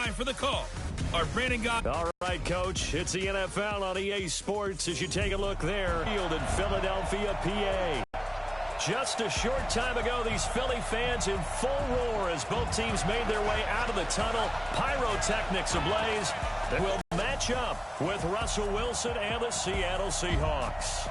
time for the call. Our Brandon got. All right, Coach. It's the NFL on EA Sports as you take a look there. Field in Philadelphia, PA. Just a short time ago, these Philly fans in full roar as both teams made their way out of the tunnel. Pyrotechnics ablaze. They will match up with Russell Wilson and the Seattle Seahawks.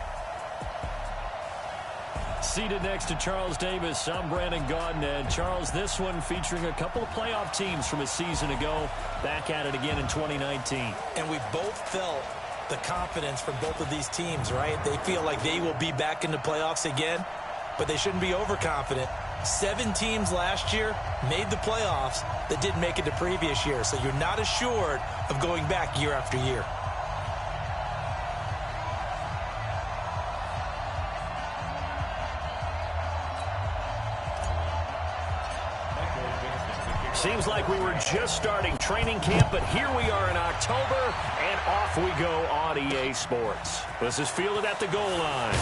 Seated next to Charles Davis, I'm Brandon Gaudin. And Charles, this one featuring a couple of playoff teams from a season ago, back at it again in 2019. And we both felt the confidence from both of these teams, right? They feel like they will be back in the playoffs again, but they shouldn't be overconfident. 7 teams last year made the playoffs that didn't make it the previous year, so you're not assured of going back year after year. Seems like we were just starting training camp, but here we are in October, and off we go on EA Sports. This is fielded at the goal line.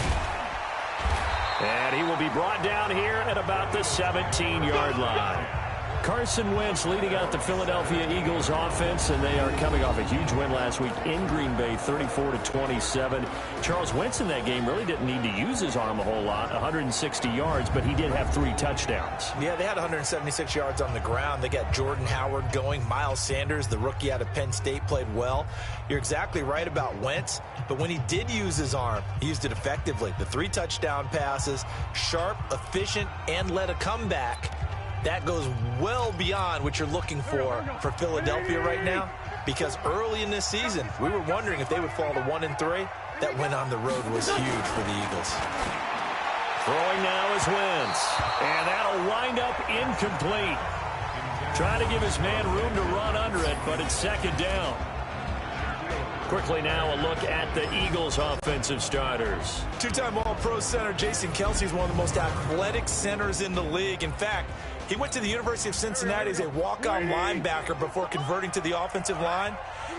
And he will be brought down here at about the 17-yard line. Carson Wentz leading out the Philadelphia Eagles offense, and they are coming off a huge win last week in Green Bay, 34-27. Charles Wentz in that game really didn't need to use his arm a whole lot, 160 yards, but he did have 3 touchdowns. Yeah, they had 176 yards on the ground. They got Jordan Howard going. Miles Sanders, the rookie out of Penn State, played well. You're exactly right about Wentz, but when he did use his arm, he used it effectively. The 3 touchdown passes, sharp, efficient, and led a comeback. That goes well beyond what you're looking for Philadelphia right now, because early in this season, we were wondering if they would fall to 1-3. That win on the road was huge for the Eagles. Throwing now is Wentz, and that'll wind up incomplete. Trying to give his man room to run under it, but it's second down. Quickly now a look at the Eagles' offensive starters. 2-time All-Pro center Jason Kelce is one of the most athletic centers in the league. In fact, he went to the University of Cincinnati as a walk-on linebacker before converting to the offensive line.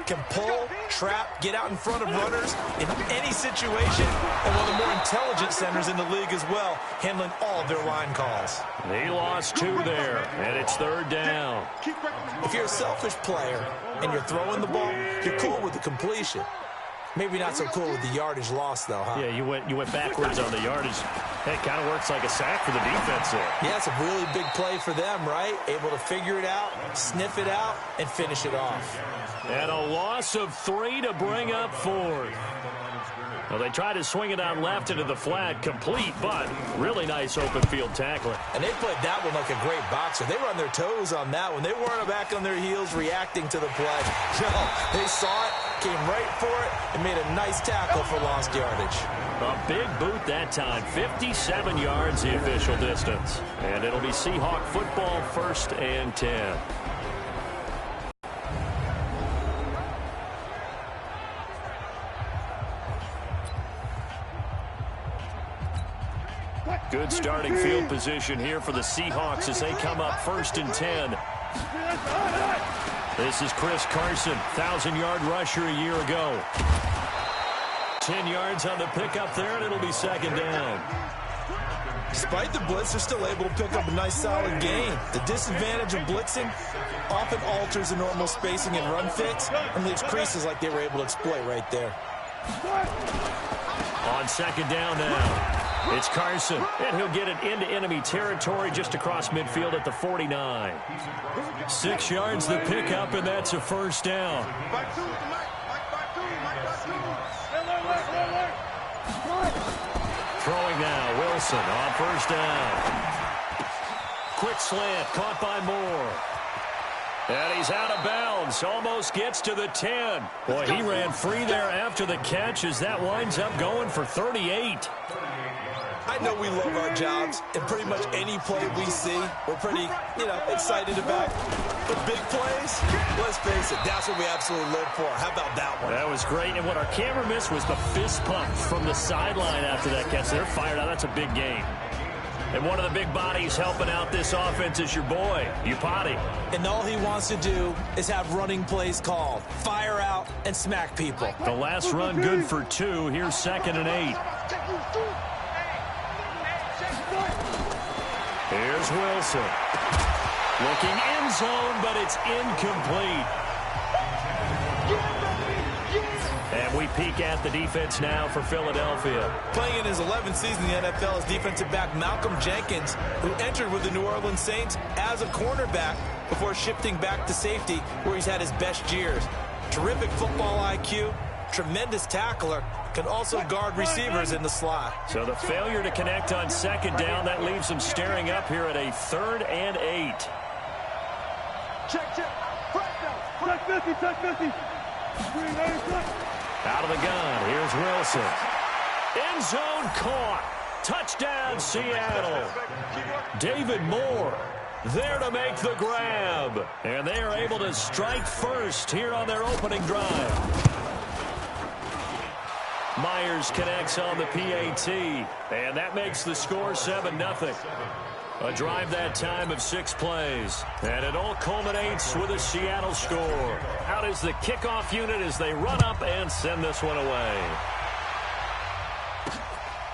Can pull, trap, get out in front of runners in any situation, and one of the more intelligent centers in the league as well, handling all of their line calls. He lost 2 there, and it's third down. If you're a selfish player and you're throwing the ball, you're cool with the completion. Maybe not so cool with the yardage loss, though, huh? Yeah, you went backwards on the yardage. It kind of works like a sack for the defense there. Yeah, it's a really big play for them, right? Able to figure it out, sniff it out, and finish it off. And a loss of 3 to bring up 4th. Well, they tried to swing it out left into the flat, complete, but really nice open field tackling. And they played that one like a great boxer. They were on their toes on that one. They weren't back on their heels reacting to the play. No, they saw it, came right for it, and made a nice tackle for lost yardage. A big boot that time, 57 yards the official distance. And it'll be Seahawk football, 1st and 10. Good starting field position here for the Seahawks as they come up 1st and 10. This is Chris Carson, 1,000-yard rusher a year ago. 10 yards on the pickup there, and it'll be second down. Despite the blitz, they're still able to pick up a nice, solid gain. The disadvantage of blitzing often alters the normal spacing and run fits and leaves creases like they were able to exploit right there. On second down now. It's Carson, and he'll get it into enemy territory just across midfield at the 49. 6 yards the pickup, and that's a first down. Throwing now, Wilson on first down. Quick slant, caught by Moore. And he's out of bounds, almost gets to the 10. Boy, he ran free there after the catch as that winds up going for 38. I know we love our jobs, and pretty much any play we see, we're pretty, excited about. But big plays, let's face it, that's what we absolutely live for. How about that one? That was great, and what our camera missed was the fist pump from the sideline after that catch. They're fired out. That's a big game. And one of the big bodies helping out this offense is your boy, Upati. And all he wants to do is have running plays called. Fire out and smack people. The last run good for 2. Here's 2nd and 8. Here's Wilson. Looking end zone, but it's incomplete. And we peek at the defense now for Philadelphia. Playing in his 11th season in the NFL is defensive back Malcolm Jenkins, who entered with the New Orleans Saints as a cornerback before shifting back to safety, where he's had his best years. Terrific football IQ, tremendous tackler, can also guard receivers in the slot. So the failure to connect on second down, that leaves them staring up here at a 3rd and 8. Check. Check 50. Out of the gun, here's Wilson. End zone caught. Touchdown, Seattle. David Moore there to make the grab. And they are able to strike first here on their opening drive. Myers connects on the PAT. And that makes the score 7-0. A drive that time of 6 plays. And it all culminates with a Seattle score. Out is the kickoff unit as they run up and send this one away.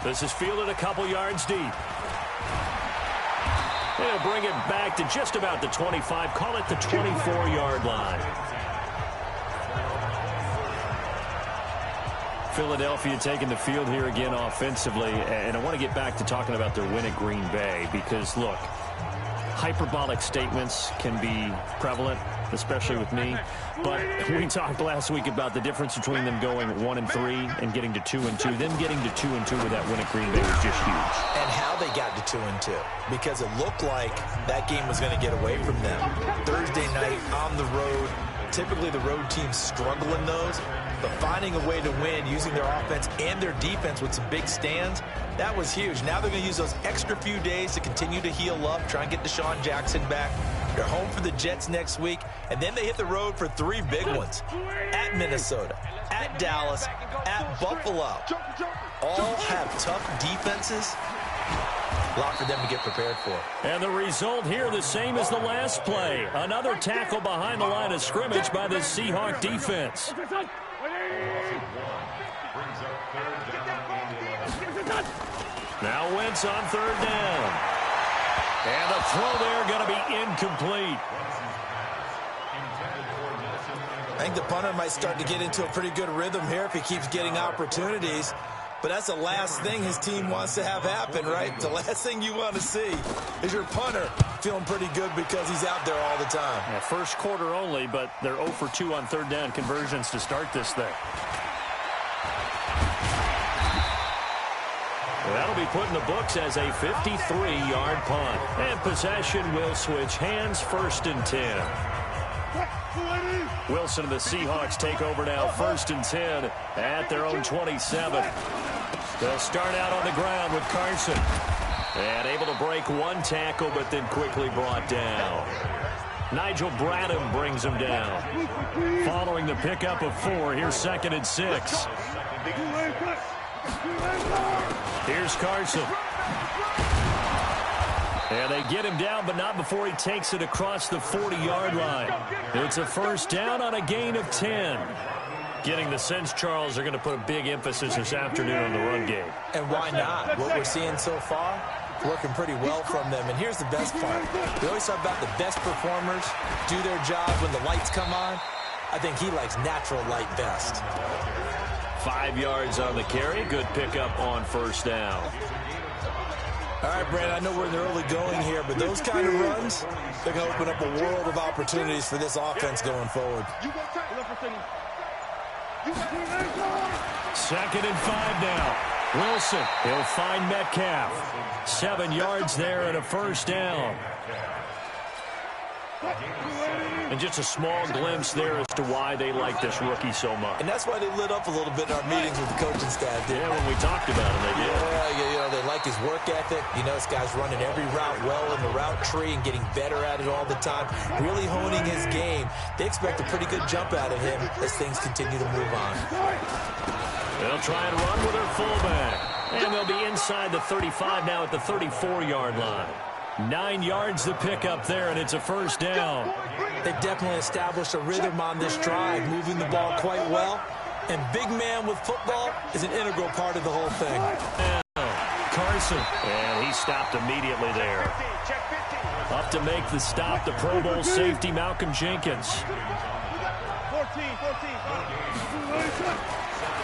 This is fielded a couple yards deep. They'll bring it back to just about the 25. Call it the 24-yard line. Philadelphia taking the field here again offensively, and I want to get back to talking about their win at Green Bay because, look, hyperbolic statements can be prevalent, especially with me, but we talked last week about the difference between them going 1-3 and getting to 2-2. Them getting to 2-2 with that win at Green Bay was just huge. And how they got to 2-2, because it looked like that game was going to get away from them. Thursday night on the road, typically the road teams struggle in those, but finding a way to win using their offense and their defense with some big stands, that was huge. Now they're going to use those extra few days to continue to heal up, try and get Deshaun Jackson back. They're home for the Jets next week, and then they hit the road for 3 big ones. At Minnesota, at Dallas, at Buffalo. All have tough defenses. A lot for them to get prepared for. And the result here the same as the last play. Another tackle behind the line of scrimmage by the Seahawks defense. Now Wentz on 3rd down. And the throw there going to be incomplete. I think the punter might start to get into a pretty good rhythm here if he keeps getting opportunities. But that's the last thing his team wants to have happen, right? The last thing you want to see is your punter feeling pretty good because he's out there all the time. Yeah, first quarter only, but they're 0 for 2 on 3rd down conversions to start this thing. Well, that'll be put in the books as a 53-yard punt. And possession will switch hands, 1st and 10. Wilson and the Seahawks take over now, 1st and 10 at their own 27. They'll start out on the ground with Carson. And able to break 1 tackle, but then quickly brought down. Nigel Bradham brings him down. Following the pickup of 4, here's 2nd and 6. Here's Carson. And they get him down, but not before he takes it across the 40-yard line. It's a 1st down on a gain of 10. Getting the sense, Charles, are going to put a big emphasis this afternoon on the run game. And why not? What we're seeing so far, working pretty well from them. And here's the best part. We always talk about the best performers do their job when the lights come on. I think he likes natural light best. 5 yards on the carry. Good pickup on 1st down. All right, Brandon, I know we're in the early going here, but those kind of runs, they're going to open up a world of opportunities for this offense going forward. 2nd and 5 now. Wilson, he'll find Metcalf. 7 yards there and a 1st down. And just a small glimpse there as to why they like this rookie so much. And that's why they lit up a little bit in our meetings with the coaching staff. Yeah, when we talked about him, they did. Yeah, you know, they like his work ethic. You know, this guy's running every route well in the route tree and getting better at it all the time, really honing his game. They expect a pretty good jump out of him as things continue to move on. They'll try and run with their fullback. And they'll be inside the 35 now at the 34-yard line. 9 yards to pick up there, and it's a 1st down. They've definitely established a rhythm on this drive, moving the ball quite well. And big man with football is an integral part of the whole thing. Now, Carson, and he stopped immediately there. Up to make the stop, the Pro Bowl safety, Malcolm Jenkins. 14.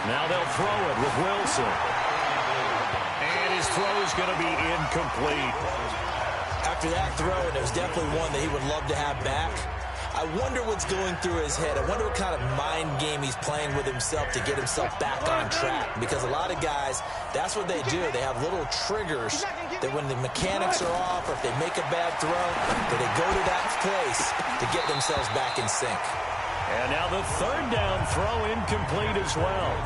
Now they'll throw it with Wilson. And his throw is going to be incomplete. After that throw, and it was definitely one that he would love to have back, I wonder what's going through his head. I wonder what kind of mind game he's playing with himself to get himself back on track. Because a lot of guys, that's what they do. They have little triggers that when the mechanics are off or if they make a bad throw, that they go to that place to get themselves back in sync. And now the third down throw incomplete as well.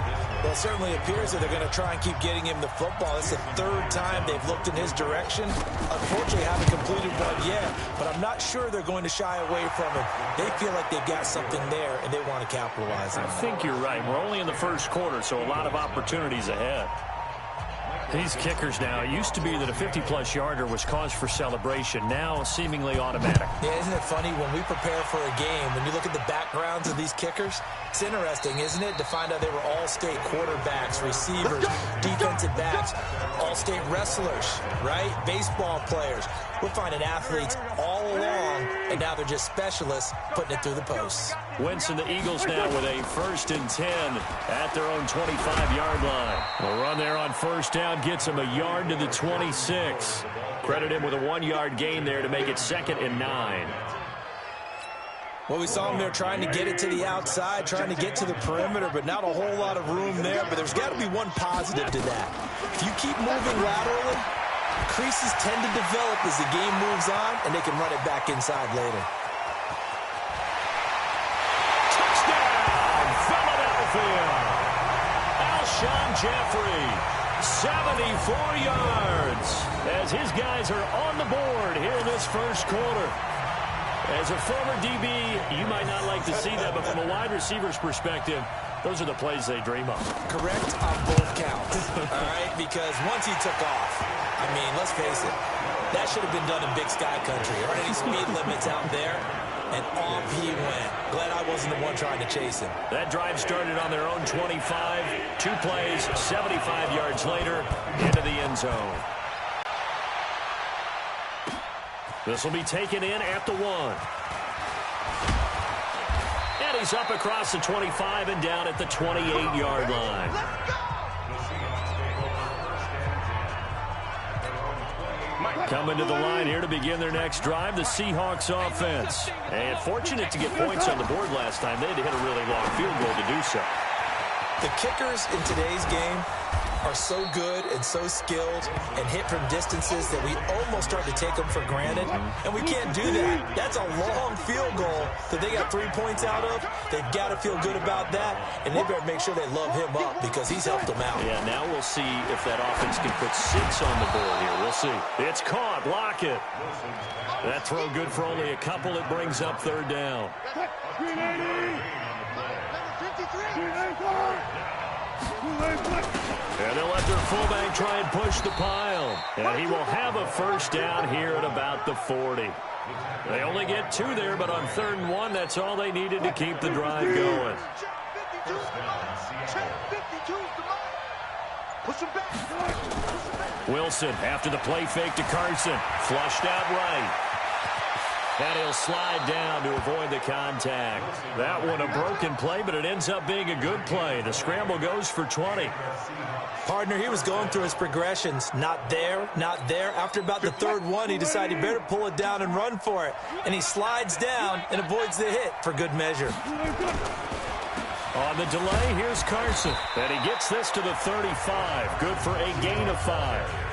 Well, it certainly appears that they're going to try and keep getting him the football. It's the third time they've looked in his direction. Unfortunately, haven't completed one yet, but I'm not sure they're going to shy away from him. They feel like they've got something there, and they want to capitalize on it. I think you're right. We're only in the first quarter, so a lot of opportunities ahead. These kickers now, it used to be that a 50-plus yarder was cause for celebration. Now, seemingly automatic. Yeah, isn't it funny? When we prepare for a game, when you look at the backgrounds of these kickers, it's interesting, isn't it, to find out they were all-state quarterbacks, receivers, defensive backs, all-state wrestlers, right? Baseball players. We're finding athletes all along, and now they're just specialists putting it through the posts. Wentz and the Eagles now with a 1st and 10 at their own 25-yard line. The run there on first down gets him a yard to the 26. Credit him with a 1-yard gain there to make it 2nd and 9. Well, we saw him there trying to get it to the outside, trying to get to the perimeter, but not a whole lot of room there. But there's got to be one positive to that. If you keep moving laterally, creases tend to develop as the game moves on, and they can run it back inside later. Touchdown, Philadelphia! Alshon Jeffrey, 74 yards, as his guys are on the board here in this first quarter. As a former DB, you might not like to see that, but from a wide receiver's perspective, those are the plays they dream of. Correct on both counts, all right? Because once he took off, I mean, let's face it, that should have been done in Big Sky Country. There aren't any speed limits out there, and off he went. Glad I wasn't the one trying to chase him. That drive started on their own 25. 2 plays, 75 yards later, into the end zone. This will be taken in at the 1. And he's up across the 25 and down at the 28-yard line. Coming to the line here to begin their next drive, the Seahawks offense. And fortunate to get points on the board last time. They had to hit a really long field goal to do so. The kickers in today's game are so good and so skilled and hit from distances that we almost start to take them for granted, and we can't do that. That's a long field goal that they got 3 points out of. They've got to feel good about that, and they better make sure they love him up because he's helped them out. Yeah, now we'll see if that offense can put 6 on the board here. We'll see. It's caught. Lockett. That throw good for only a couple. It brings up 3rd down. And they'll let their fullback try and push the pile. And he will have a 1st down here at about the 40. They only get 2 there, but on 3rd and 1, that's all they needed to keep the drive going. Wilson after the play fake to Carson. Flushed out right. And he'll slide down to avoid the contact. That one a broken play, but it ends up being a good play. The scramble goes for 20. Partner, he was going through his progressions. Not there, not there. After about the 3rd one, he decided he better pull it down and run for it. And he slides down and avoids the hit for good measure. On the delay, here's Carson. And he gets this to the 35. Good for a gain of 5.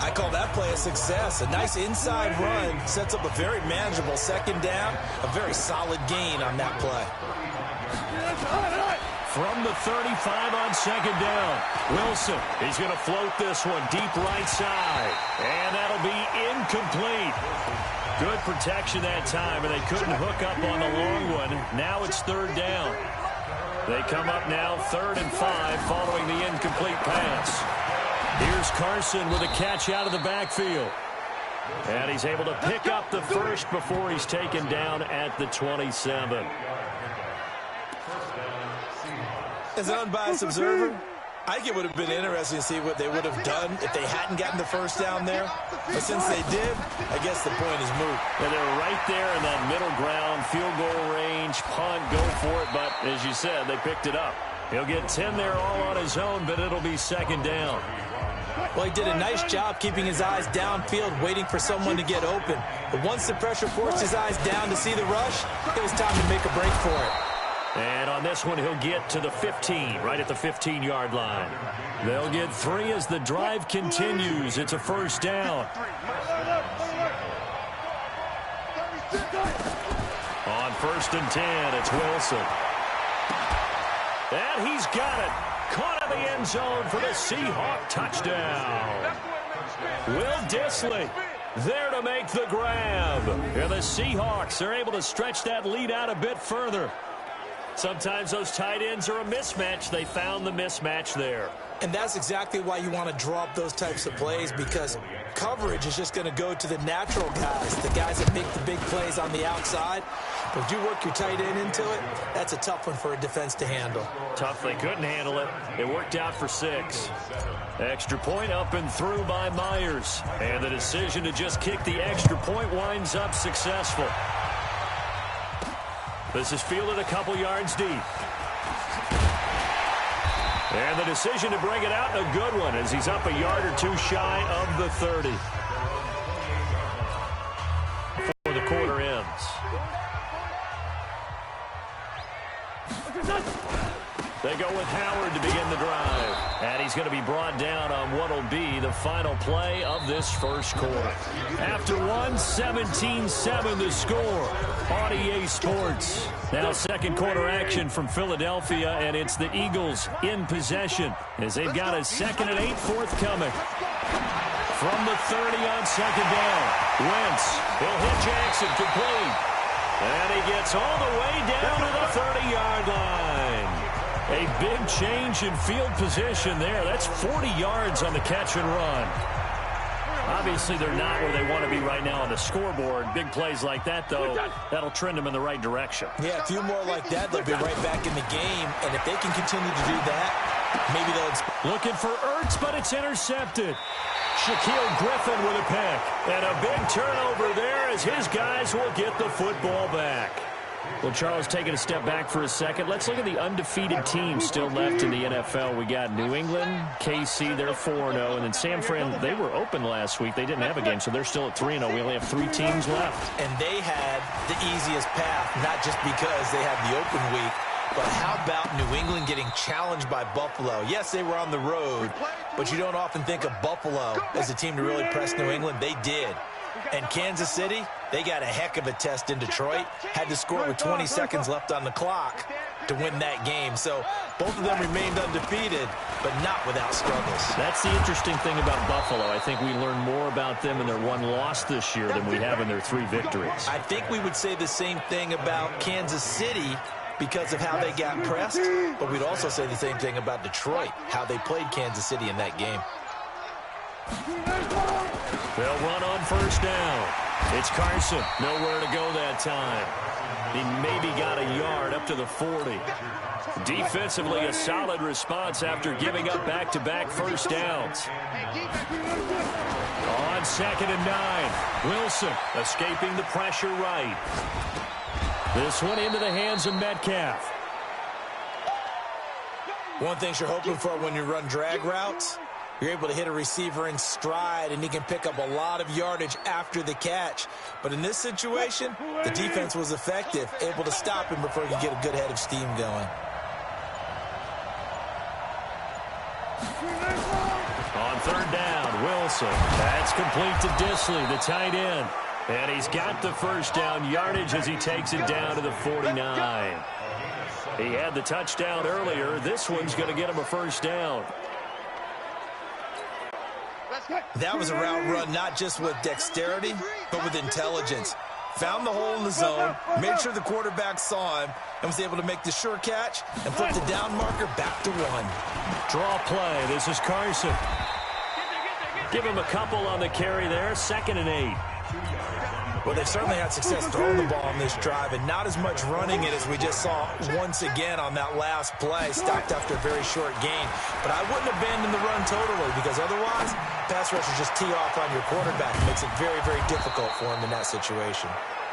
I call that play a success. A nice inside run sets up a very manageable 2nd down. A very solid gain on that play. From the 35 on 2nd down, Wilson, he's going to float this one deep right side. And that'll be incomplete. Good protection that time, and they couldn't hook up on the long one. Now it's 3rd down. They come up now 3rd and 5 following the incomplete pass. Here's Carson with a catch out of the backfield. And he's able to pick up the 1st before he's taken down at the 27. As an unbiased observer, I think it would have been interesting to see what they would have done if they hadn't gotten the first down there. But since they did, I guess the point is moot. And they're right there in that middle ground, field goal range, punt, go for it. But as you said, they picked it up. He'll get 10 there all on his own, but it'll be second down. Well, he did a nice job keeping his eyes downfield, waiting for someone to get open. But once the pressure forced his eyes down to see the rush, it was time to make a break for it. And on this one, he'll get to the 15, right at the 15-yard line. They'll get 3 as the drive continues. It's a first down. On 1st and 10, it's Wilson. And he's got it. Caught in the end zone for the Seahawks touchdown. Will Dissly there to make the grab. And the Seahawks are able to stretch that lead out a bit further. Sometimes those tight ends are a mismatch. They found the mismatch there. And that's exactly why you want to draw up those types of plays, because coverage is just going to go to the natural guys, the guys that make the big plays on the outside. But if you work your tight end into it, that's a tough one for a defense to handle. Tough. They couldn't handle it. It worked out for 6. Extra point up and through by Myers. And the decision to just kick the extra point winds up successful. This is fielded a couple yards deep. And the decision to bring it out, a good one, as he's up a yard or 2 shy of the 30. Before the quarter ends. They go with Howard to begin the drive. And he's going to be brought down on what will be the final play of this first quarter. After 17-7 the score on EA Sports. Now second quarter action from Philadelphia, and it's the Eagles in possession as they've got a 2nd and 8 forthcoming. From the 30 on second down. Wentz, he'll hit Jackson complete. And he gets all the way down to the 30-yard line. A big change in field position there. That's 40 yards on the catch and run. Obviously, they're not where they want to be right now on the scoreboard. Big plays like that, though, that'll trend them in the right direction. Yeah, a few more like that, they'll be right back in the game. And if they can continue to do that, maybe they'll... Looking for Ertz, but it's intercepted. Shaquille Griffin with a pick. And a big turnover there as his guys will get the football back. Well, Charles, taking a step back for a second, let's look at the undefeated teams still left in the NFL. We got New England, KC, they're 4-0, and then San Fran, they were open last week. They didn't have a game, so they're still at 3-0. We only have 3 teams left. And they had the easiest path, not just because they had the open week, but how about New England getting challenged by Buffalo? Yes, they were on the road, but you don't often think of Buffalo as a team to really press New England. They did. And Kansas City, they got a heck of a test in Detroit. Had to score with 20 seconds left on the clock to win that game. So both of them remained undefeated, but not without struggles. That's the interesting thing about Buffalo. I think we learned more about them in their 1 loss this year than we have in their 3 victories. I think we would say the same thing about Kansas City because of how they got pressed, but we'd also say the same thing about Detroit, how they played Kansas City in that game. They'll run on first down. It's Carson. Nowhere to go that time. He maybe got a yard up to the 40. Defensively, a solid response after giving up back-to-back first downs. On 2nd and 9, Wilson escaping the pressure right. This one into the hands of Metcalf. One thing you're hoping for when you run drag routes, you're able to hit a receiver in stride, and he can pick up a lot of yardage after the catch. But in this situation, the defense was effective, able to stop him before he could get a good head of steam going. On 3rd down, Wilson. That's complete to Dissly, the tight end. And he's got the first down yardage as he takes it down to the 49. He had the touchdown earlier. This one's going to get him a first down. That was a route run not just with dexterity, but with intelligence. Found the hole in the zone, made sure the quarterback saw him, and was able to make the sure catch and flip the down marker back to 1. Draw play. This is Carson. Give him a couple on the carry there. 2nd and 8. Well, they've certainly had success throwing the ball on this drive and not as much running it as we just saw once again on that last play, stopped after a very short gain. But I wouldn't abandon the run totally because otherwise, pass rushers just tee off on your quarterback. It makes it very, very difficult for him in that situation.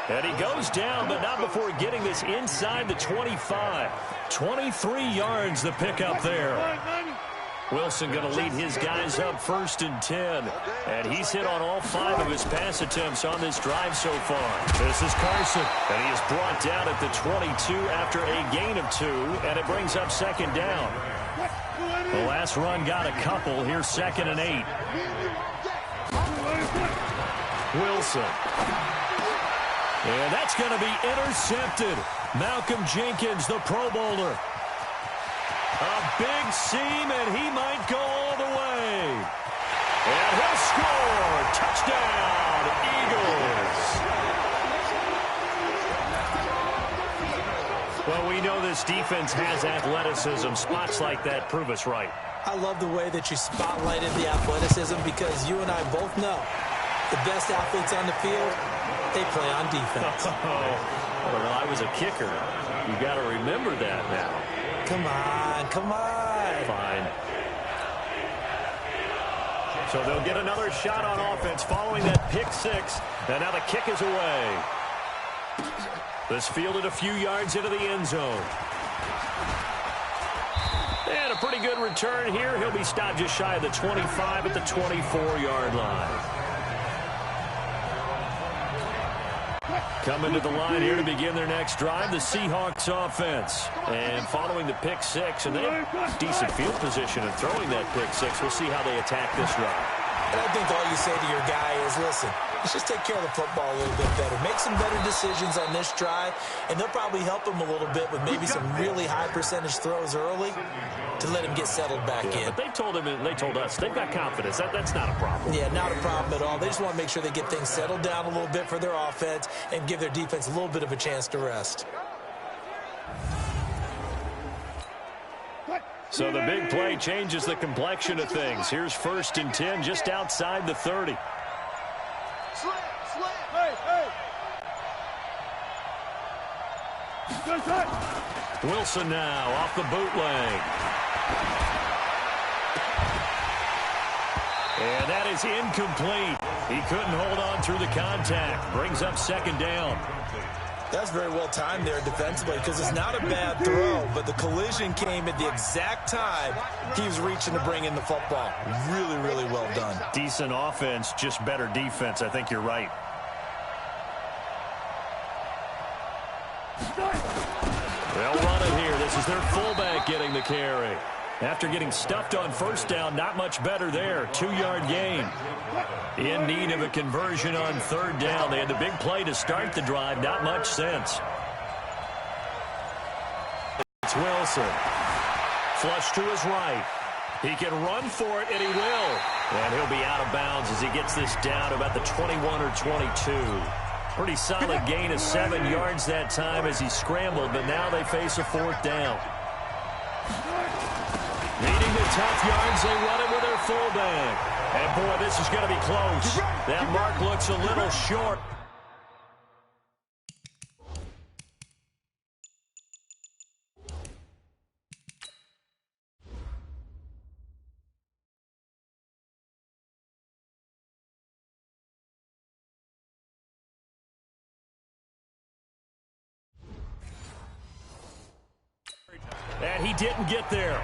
And he goes down, but not before getting this inside the 25. 23 yards the pickup there. Wilson going to lead his guys up 1st and 10. And he's hit on all 5 of his pass attempts on this drive so far. This is Carson. And he is brought down at the 22 after a gain of 2. And it brings up 2nd down. The last run got a couple. Here's 2nd and 8. Wilson. And that's going to be intercepted. Malcolm Jenkins, the Pro Bowler. A big seam, and he might go all the way. And he'll score. Touchdown, Eagles. Well, we know this defense has athleticism. Spots like that prove us right. I love the way that you spotlighted the athleticism because you and I both know the best athletes on the field, they play on defense. Well, I was a kicker. You got to remember that now. Come on, come on. Fine. So they'll get another shot on offense following that pick 6. And now the kick is away. This fielded a few yards into the end zone. And a pretty good return here. He'll be stopped just shy of the 25 at the 24-yard line. Coming to the line here to begin their next drive, the Seahawks offense. And following the pick 6, and they have decent field position in throwing that pick 6. We'll see how they attack this drive. And I think all you say to your guy is, listen, let's just take care of the football a little bit better. Make some better decisions on this drive, and they'll probably help him a little bit with maybe some really high percentage throws early to let him get settled back in. But they told him, and they told us, they've got confidence. That's not a problem. Yeah, not a problem at all. They just want to make sure they get things settled down a little bit for their offense and give their defense a little bit of a chance to rest. So the big play changes the complexion of things. Here's 1st and 10 just outside the 30. Wilson now off the bootleg. And that is incomplete. He couldn't hold on through the contact. Brings up 2nd down. That's very well timed there defensively because it's not a bad throw, but the collision came at the exact time he was reaching to bring in the football. Really, really well done. Decent offense, just better defense. I think you're right. They'll run it here. This is their fullback getting the carry. After getting stuffed on 1st down, not much better there. 2-yard gain. In need of a conversion on 3rd down. They had the big play to start the drive. Not much sense. It's Wilson. Flush to his right. He can run for it, and he will. And he'll be out of bounds as he gets this down about the 21 or 22. Pretty solid gain of 7 yards that time as he scrambled, but now they face a 4th down. Needing the tough yards, they run it with their fullback. And, boy, this is going to be close. That mark looks a little short. And he didn't get there.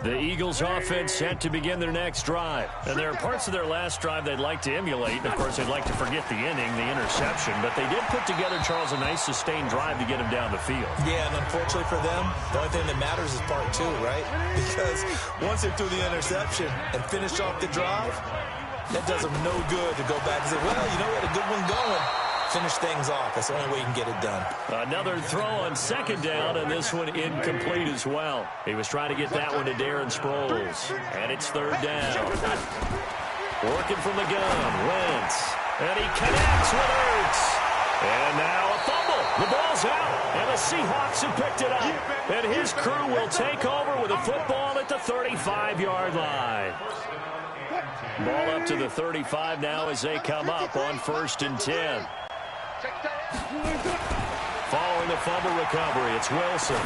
The Eagles offense set to begin their next drive. And there are parts of their last drive they'd like to emulate. And, of course, they'd like to forget the inning, the interception. But they did put together, Charles, a nice sustained drive to get him down the field. Yeah, and unfortunately for them, the only thing that matters is part 2, right? Because once they threw the interception and finished off the drive, that does them no good to go back and say, well, you know, we had a good one going. Finish things off. That's the only way you can get it done. Another throw on 2nd down, and this one incomplete as well. He was trying to get that one to Darren Sproles. And it's 3rd down. Working from the gun, Wentz. And he connects with Ertz. And now a fumble. The ball's out. And the Seahawks have picked it up. And his crew will take over with a football at the 35-yard line. Ball up to the 35 now as they come up on 1st and 10. Following the fumble recovery, it's Wilson.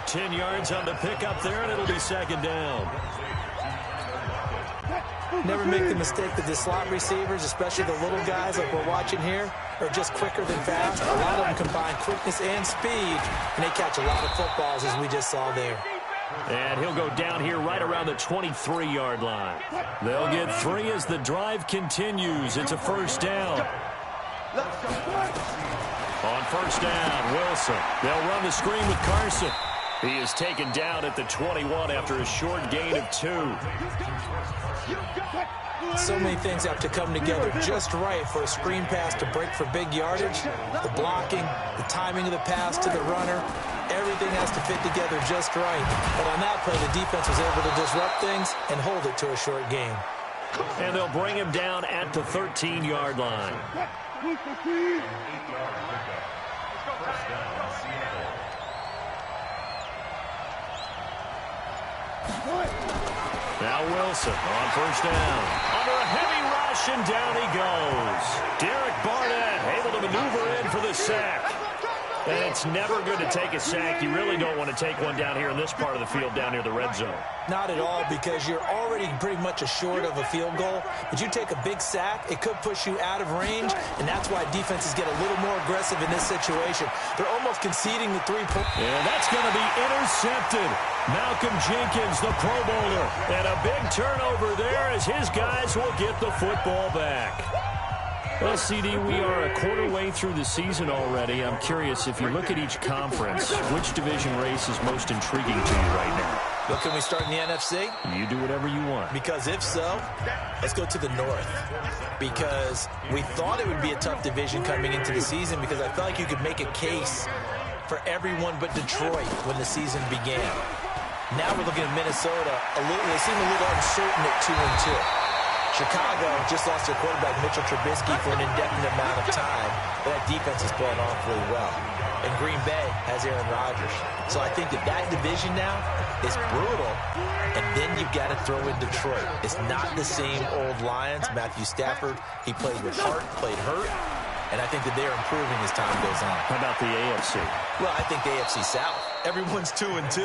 10 yards on the pickup there, and it'll be 2nd down. Never make the mistake that the slot receivers, especially the little guys like we're watching here, are just quicker than fast. A lot of them combine quickness and speed, and they catch a lot of footballs, as we just saw there. And he'll go down here right around the 23-yard line. They'll get 3 as the drive continues. It's a 1st down. On 1st down, Wilson. They'll run the screen with Carson. He is taken down at the 21 after a short gain of 2. So many things have to come together just right for a screen pass to break for big yardage. The blocking, the timing of the pass to the runner, everything has to fit together just right. But on that play, the defense was able to disrupt things and hold it to a short gain. And they'll bring him down at the 13-yard line. Now Wilson on 1st down. Under a heavy rush, and down he goes. Derek Barnett able to maneuver in for the sack. And it's never good to take a sack. You really don't want to take one down here in this part of the field down near the red zone. Not at all, because you're already pretty much assured of a field goal. But you take a big sack, it could push you out of range, and that's why defenses get a little more aggressive in this situation. They're almost conceding the 3-point. And that's going to be intercepted. Malcolm Jenkins, the Pro Bowler. And a big turnover there as his guys will get the football back. Well, CD, we are a quarter way through the season already. I'm curious, if you look at each conference, which division race is most intriguing to you right now? Well, can we start in the NFC? You do whatever you want. Because if so, let's go to the North. Because we thought it would be a tough division coming into the season, because I felt like you could make a case for everyone but Detroit when the season began. Now we're looking at Minnesota. They seem a little uncertain at 2-2. Chicago just lost their quarterback, Mitchell Trubisky, for an indefinite amount of time. But that defense is playing awfully well. And Green Bay has Aaron Rodgers. So I think that division now is brutal. And then you've got to throw in Detroit. It's not the same old Lions. Matthew Stafford, he played with heart, played hurt. And I think that they're improving as time goes on. How about the AFC? Well, I think the AFC South. Everyone's 2-2.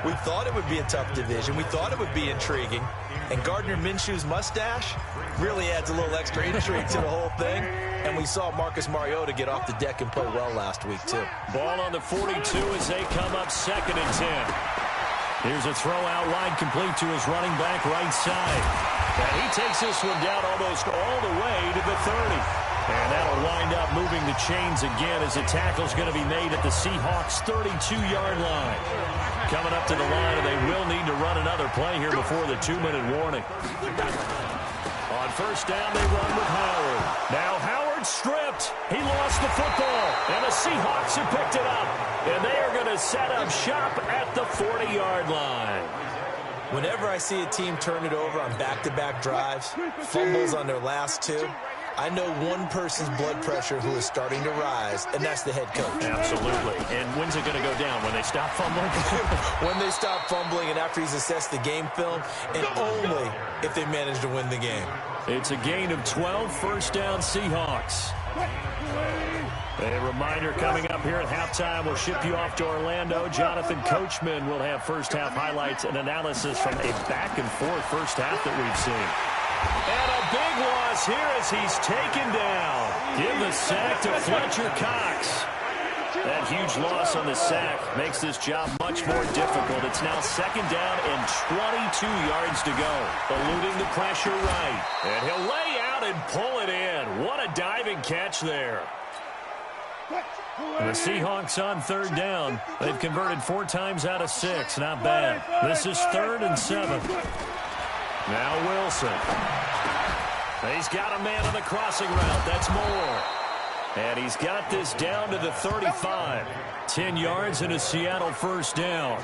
We thought it would be a tough division. We thought it would be intriguing. And Gardner Minshew's mustache really adds a little extra intrigue to the whole thing. And we saw Marcus Mariota get off the deck and play well last week, too. Ball on the 42 as they come up 2nd and 10. Here's a throw out wide, complete to his running back right side. And he takes this one down almost all the way to the 30. And that'll wind up moving the chains again as the tackle's going to be made at the Seahawks' 32-yard line. Coming up to the line, and they will need to run another play here before the 2-minute warning. On 1st down, they run with Howard. Now Howard stripped. He lost the football, and the Seahawks have picked it up. And they are going to set up shop at the 40-yard line. Whenever I see a team turn it over on back-to-back drives, fumbles on their last 2, I know one person's blood pressure who is starting to rise, and that's the head coach. Absolutely. And when's it going to go down? When they stop fumbling? When they stop fumbling and after he's assessed the game film, and only if they manage to win the game. It's a gain of 12, 1st down Seahawks. A reminder coming up here at halftime, we'll ship you off to Orlando. Jonathan Coachman will have first-half highlights and analysis from a back-and-forth first half that we've seen. And a big loss here as he's taken down. Give the sack to Fletcher Cox. That huge loss on the sack makes this job much more difficult. It's now 2nd down and 22 yards to go. Eluding the pressure right. And he'll lay out and pull it in. What a diving catch there. And the Seahawks on 3rd down. They've converted 4 times out of 6. Not bad. This is 3rd and 7. Now Wilson. He's got a man on the crossing route. That's Moore. And he's got this down to the 35. 10 yards and a Seattle 1st down.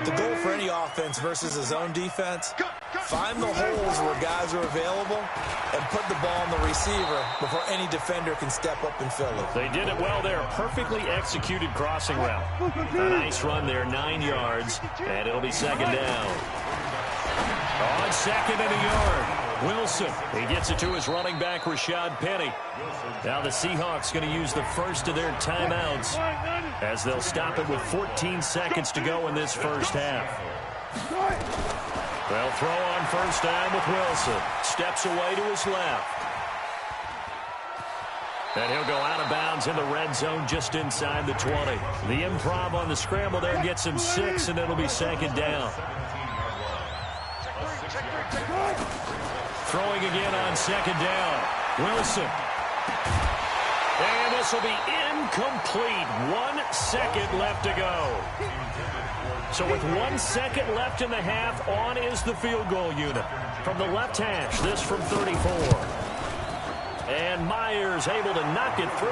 The goal for any offense versus a zone defense, find the holes where guys are available and put the ball on the receiver before any defender can step up and fill it. They did it well there. Perfectly executed crossing route. A nice run there, 9 yards, and it'll be second down. On second and a yard. Wilson, he gets it to his running back, Rashad Penny. Now the Seahawks going to use the first of their timeouts as they'll stop it with 14 seconds to go in this first half. They'll throw on first down with Wilson. Steps away to his left. And he'll go out of bounds in the red zone just inside the 20. The improv on the scramble there gets him 6, and it'll be second down. Throwing again on second down. Wilson. And this will be incomplete. 1 second left to go. So with 1 second left in the half, on is the field goal unit. From the left hash, this from 34. And Myers able to knock it through,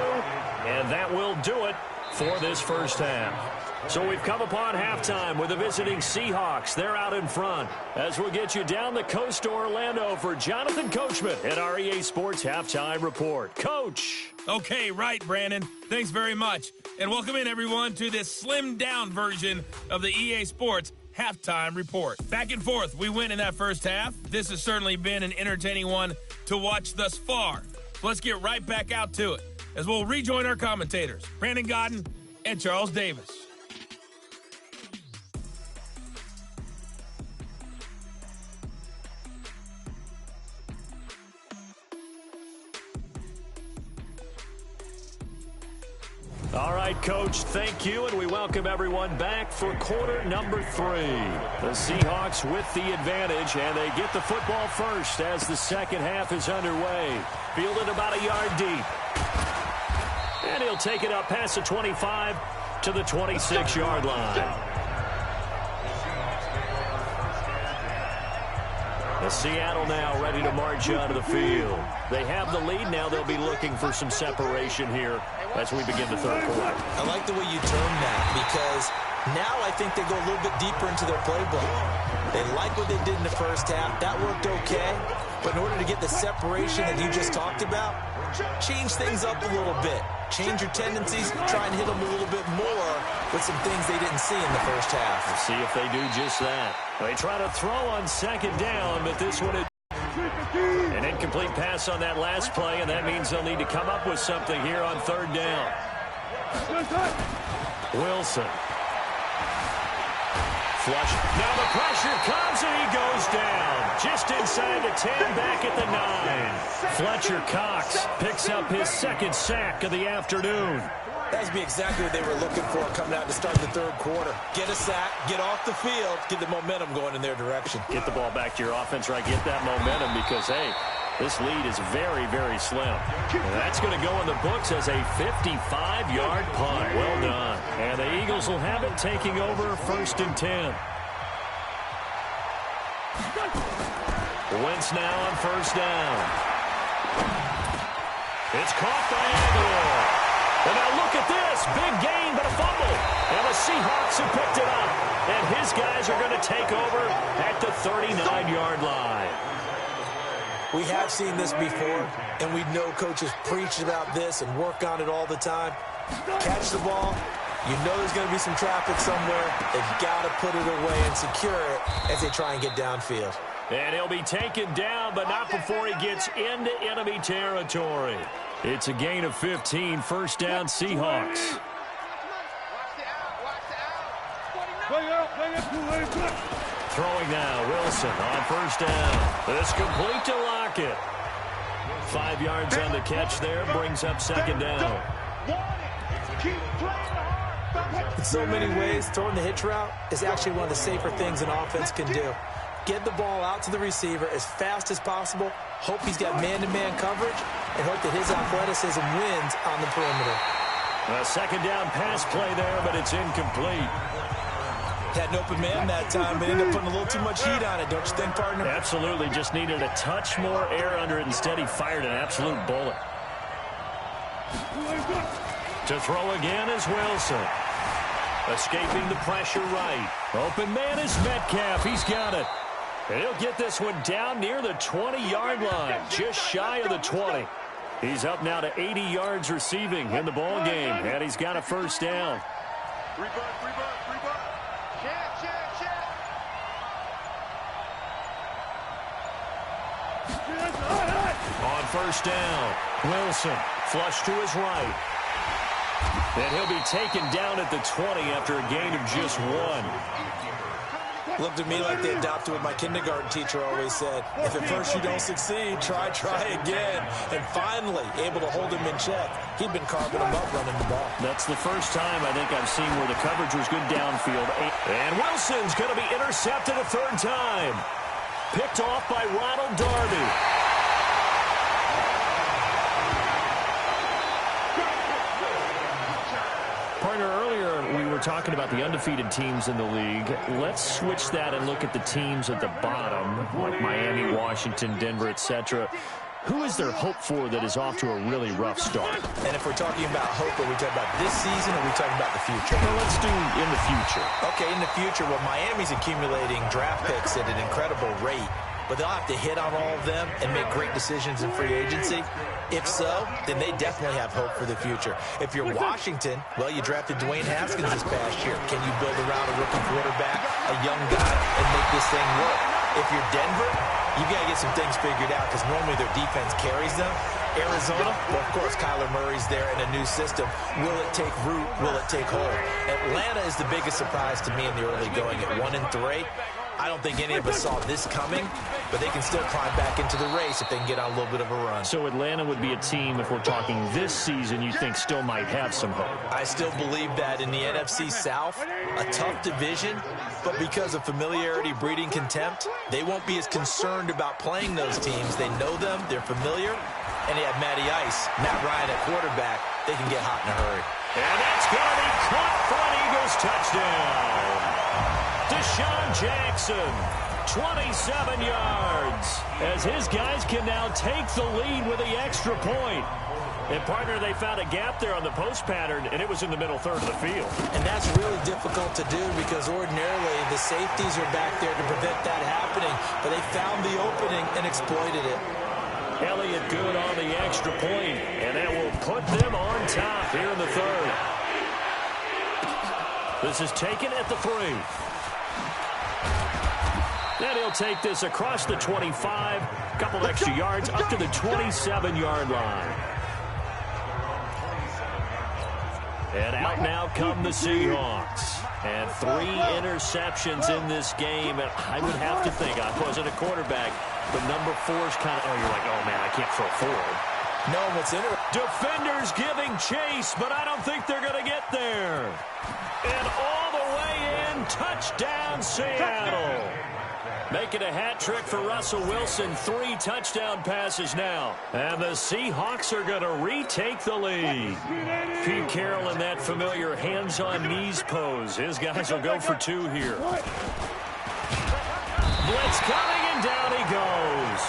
and that will do it for this first half. So we've come upon halftime with the visiting Seahawks. They're out in front as we'll get you down the coast to Orlando for Jonathan Coachman at our EA Sports Halftime Report. Coach. Okay, right, Brandon. Thanks very much. And welcome in, everyone, to this slimmed-down version of the EA Sports Halftime Report. Back and forth, we win in that first half. This has certainly been an entertaining one to watch thus far. So let's get right back out to it as we'll rejoin our commentators, Brandon Godden and Charles Davis. All right, Coach, thank you, and we welcome everyone back for quarter number 3. The Seahawks with the advantage, and they get the football first as the second half is underway. Fielded about a yard deep. And he'll take it up past the 25 to the 26-yard line. Seattle now ready to march onto the field. They have the lead. Now they'll be looking for some separation here as we begin the third quarter. I like the way you term that because now I think they go a little bit deeper into their playbook. They like what they did in the first half. That worked okay. But in order to get the separation that you just talked about, change things up a little bit. Change your tendencies, try and hit them a little bit more with some things they didn't see in the first half. We'll see if they do just that. They try to throw on second down, but this one is an incomplete pass on that last play, and that means they'll need to come up with something here on third down. Wilson. Flush. Now the pressure comes, and he goes down. Just inside the 10, back at the 9. Fletcher Cox picks up his second sack of the afternoon. That would be exactly what they were looking for coming out to start the third quarter. Get a sack, get off the field, get the momentum going in their direction. Get the ball back to your offense, right? Get that momentum because, hey, this lead is very, very slim. And that's going to go in the books as a 55-yard punt. Well done. And the Eagles will have it taking over first and 10. Wentz now on first down. It's caught by Aguilar. And now look at this. Big gain, but a fumble. And the Seahawks have picked it up. And his guys are going to take over at the 39-yard line. We have seen this before, and we know coaches preach about this and work on it all the time. Catch the ball. You know there's going to be some traffic somewhere. They've got to put it away and secure it as they try and get downfield. And he'll be taken down, but not before he gets into enemy territory. It's a gain of 15, first down Seahawks. Throwing now, Wilson on first down. It's complete to Lockett. 5 yards on the catch there, brings up second down. In so many ways, throwing the hitch route is actually one of the safer things an offense can do. Get the ball out to the receiver as fast as possible, hope he's got man-to-man coverage, and hope that his athleticism wins on the perimeter. A second down pass play there, but it's incomplete. Had an open man that time, but ended up putting a little too much heat on it, don't you think, partner? Absolutely, just needed a touch more air under it. Instead, he fired an absolute bullet. To throw again is Wilson. Escaping the pressure right. Open man is Metcalf. He's got it. And he'll get this one down near the 20-yard line, just shy of the 20. He's up now to 80 yards receiving in the ball game, and he's got a first down. On first down, Wilson flush to his right. And he'll be taken down at the 20 after a gain of just 1. Looked to me like they adopted what my kindergarten teacher always said. If at first you don't succeed, try again. And finally, able to hold him in check. He'd been carving him up running the ball. That's the first time I think I've seen where the coverage was good downfield. And Wilson's going to be intercepted a third time. Picked off by Ronald Darby. Partner, earlier we were talking about the undefeated teams in the league. Let's switch that and look at the teams at the bottom, like Miami, Washington, Denver, etc. Who is there hope for that is off to a really rough start? And if we're talking about hope, are we talking about this season or are we talking about the future? Well, let's do in the future. Okay, in the future, well, Miami's accumulating draft picks at an incredible rate, but they'll have to hit on all of them and make great decisions in free agency. If so, then they definitely have hope for the future. If you're Washington, well, you drafted Dwayne Haskins this past year. Can you build around a rookie quarterback, a young guy, and make this thing work? If you're Denver, you got to get some things figured out because normally their defense carries them. Arizona, well, of course, Kyler Murray's there in a new system. Will it take root? Will it take hold? Atlanta is the biggest surprise to me in the early going at 1-3. I don't think any of us saw this coming, but they can still climb back into the race if they can get on a little bit of a run. So Atlanta would be a team, if we're talking this season, you think still might have some hope? I still believe that in the NFC South, a tough division, but because of familiarity breeding contempt, they won't be as concerned about playing those teams. They know them, they're familiar, and they have Matty Ice, Matt Ryan at quarterback. They can get hot in a hurry. And that's going to be caught for an Eagles touchdown. Deshaun Jackson, 27 yards, as his guys can now take the lead with the extra point. And, partner, they found a gap there on the post pattern, and it was in the middle third of the field. And that's really difficult to do because ordinarily the safeties are back there to prevent that happening, but they found the opening and exploited it. Elliott good on the extra point, and that will put them on top here in the third. This is taken at the 3. And he'll take this across the 25, a couple extra yards up to the 27-yard line. And out now come the Seahawks. And 3 interceptions in this game. And I would have to think, I wasn't a quarterback, but number 4's kind of, you're like, oh, man, I can't throw forward. No, what's in it? Defenders giving chase, but I don't think they're going to get there. And all the way in, touchdown Seattle. Making a hat trick for Russell Wilson. 3 touchdown passes now. And the Seahawks are going to retake the lead. Pete Carroll in that familiar hands-on-knees pose. His guys will go for 2 here. Blitz coming, and down he goes.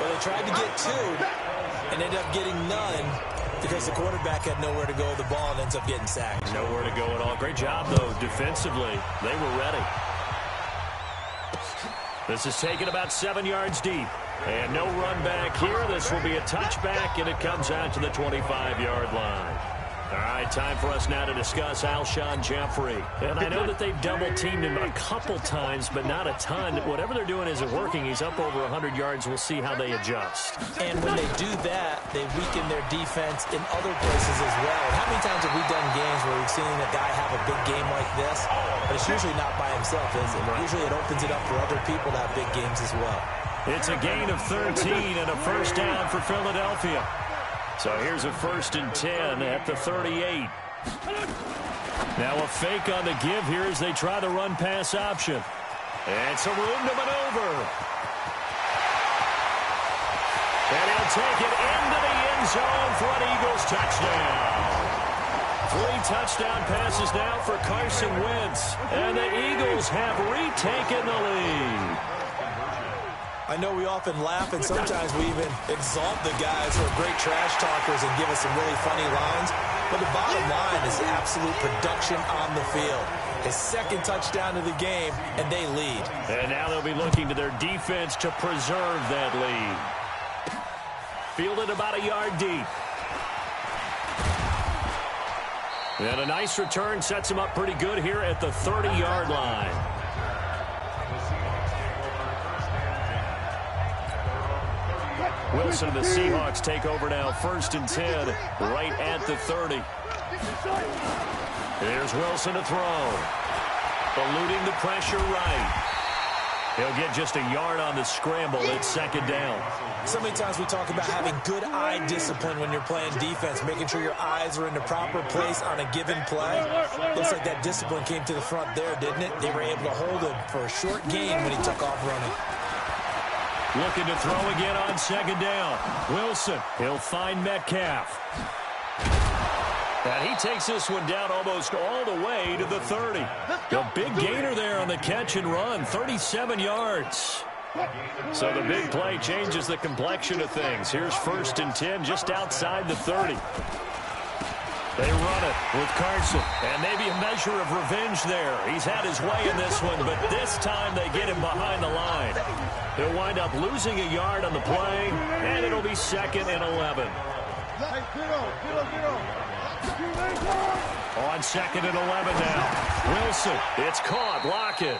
Well, they tried to get 2 and ended up getting none because the quarterback had nowhere to go with the ball and ends up getting sacked. Nowhere to go at all. Great job, though, defensively. They were ready. This is taken about 7 yards deep. And no run back here. This will be a touchback, and it comes out to the 25-yard line. All right, time for us now to discuss Alshon Jeffrey. And I know that they've double-teamed him a couple times, but not a ton. Whatever they're doing isn't working. He's up over 100 yards. We'll see how they adjust. And when they do that, they weaken their defense in other places as well. And how many times have we done games where we've seen a guy have a big game like this? But it's usually not by himself, is it? Usually it opens it up for other people to have big games as well. It's a gain of 13 and a first down for Philadelphia. So here's a 1st and 10 at the 38. Now a fake on the give here as they try the run-pass option. And some room to maneuver. And he'll take it into the end zone for an Eagles touchdown. 3 touchdown passes now for Carson Wentz. And the Eagles have retaken the lead. I know we often laugh, and sometimes we even exalt the guys who are great trash talkers and give us some really funny lines. But the bottom line is absolute production on the field. His second touchdown of the game, and they lead. And now they'll be looking to their defense to preserve that lead. Fielded about a yard deep. And a nice return sets him up pretty good here at the 30-yard line. Wilson and the Seahawks take over now, 1st and 10, right at the 30. Here's Wilson to throw. Eluding the pressure right. He'll get just a yard on the scramble. It's 2nd down. So many times we talk about having good eye discipline when you're playing defense, making sure your eyes are in the proper place on a given play. Looks like that discipline came to the front there, didn't it? They were able to hold him for a short gain when he took off running. Looking to throw again on 2nd down. Wilson, he'll find Metcalf. And he takes this one down almost all the way to the 30. A big gainer there on the catch and run, 37 yards. So the big play changes the complexion of things. Here's 1st and 10 just outside the 30. They run it with Carson, and maybe a measure of revenge there. He's had his way in this one, but this time they get him behind the line. He'll wind up losing a yard on the play, and it'll be 2nd and 11. On 2nd and 11 now. Wilson, it's caught. Lockett.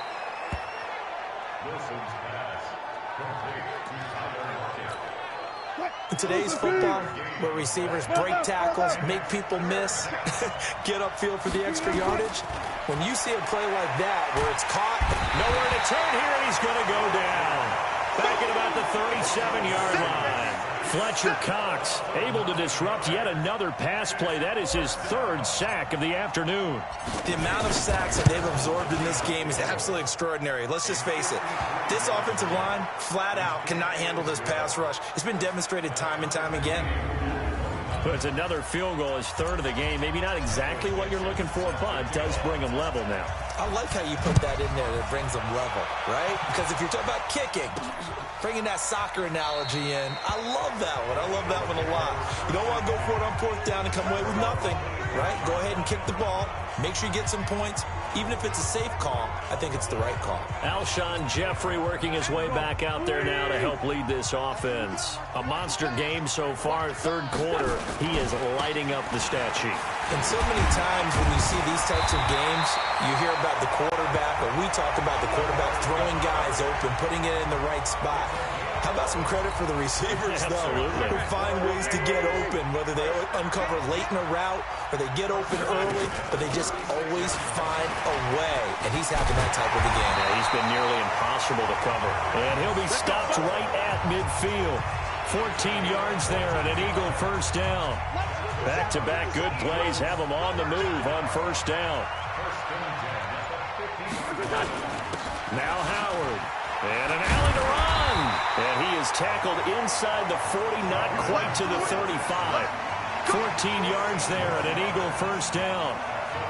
In today's football, where receivers break tackles, make people miss, get upfield for the extra yardage, when you see a play like that where it's caught, nowhere to turn here, and he's going to go down. Back at about the 37-yard line. Fletcher Cox able to disrupt yet another pass play. That is his 3rd sack of the afternoon. The amount of sacks that they've absorbed in this game is absolutely extraordinary. Let's just face it. This offensive line, flat out, cannot handle this pass rush. It's been demonstrated time and time again. But it's another field goal, his 3rd of the game. Maybe not exactly what you're looking for, but it does bring him level now. I like how you put that in there that brings them level, right? Because if you're talking about kicking, bringing that soccer analogy in, I love that one. I love that one a lot. You don't want to go for it on 4th down and come away with nothing, right? Go ahead and kick the ball. Make sure you get some points. Even if it's a safe call, I think it's the right call. Alshon Jeffrey working his way back out there now to help lead this offense. A monster game so far, 3rd quarter. He is lighting up the stat sheet. And so many times when you see these types of games, you hear about the quarterback, or we talk about the quarterback throwing guys open, putting it in the right spot. How about some credit for the receivers, though, who find ways to get open, whether they uncover late in a route or they get open early, but they just always find a way. And he's having that type of a game. Yeah, he's been nearly impossible to cover. And he'll be stopped right at midfield. 14 yards there and an Eagle 1st down. Back-to-back good plays have him on the move on 1st down. Now Howard. And an alley to run. And he is tackled inside the 40, not quite to the 35. 14 yards there and an Eagle 1st down.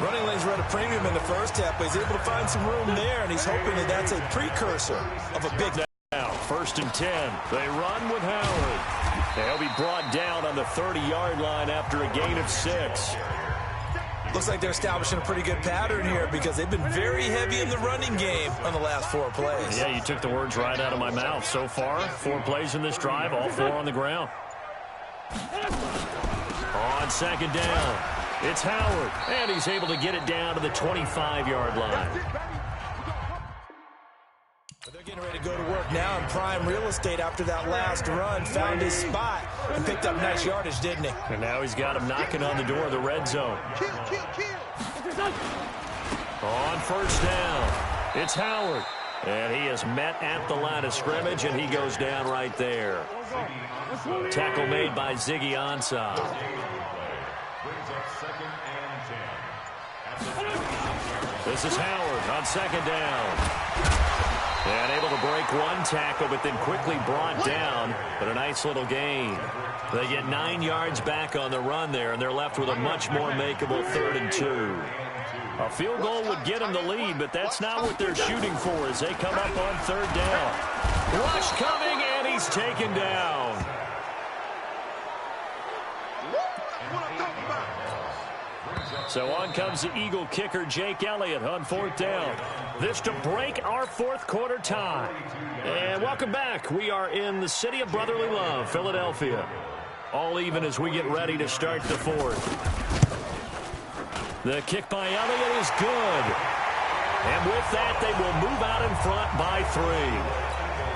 Running lanes were at a premium in the first half, but he's able to find some room there, and he's hoping that that's a precursor of a big... Now, 1st and 10. They run with Howard. They'll be brought down on the 30-yard line after a gain of 6. Looks like they're establishing a pretty good pattern here because they've been very heavy in the running game on the last 4 plays. Yeah, you took the words right out of my mouth. So far, 4 plays in this drive, all 4 on the ground. On 2nd down, it's Howard, and he's able to get it down to the 25-yard line. They're getting ready to go to work now in prime real estate after that last run. Found his spot and picked up nice yardage, didn't he? And now he's got him knocking on the door of the red zone. On 1st down, it's Howard. And he is met at the line of scrimmage, and he goes down right there. Tackle made by Ziggy Ansah. This is Howard on 2nd down. And able to break 1 tackle, but then quickly brought down. But a nice little gain. They get 9 yards back on the run there, and they're left with a much more makeable 3rd and 2. A field goal would get them the lead, but that's not what they're shooting for as they come up on 3rd down. Rush coming, and he's taken down. So on comes the Eagle kicker, Jake Elliott, on 4th down. This to break our 4th quarter tie. And welcome back. We are in the city of brotherly love, Philadelphia. All even as we get ready to start the 4th. The kick by Elliott is good. And with that, they will move out in front by 3.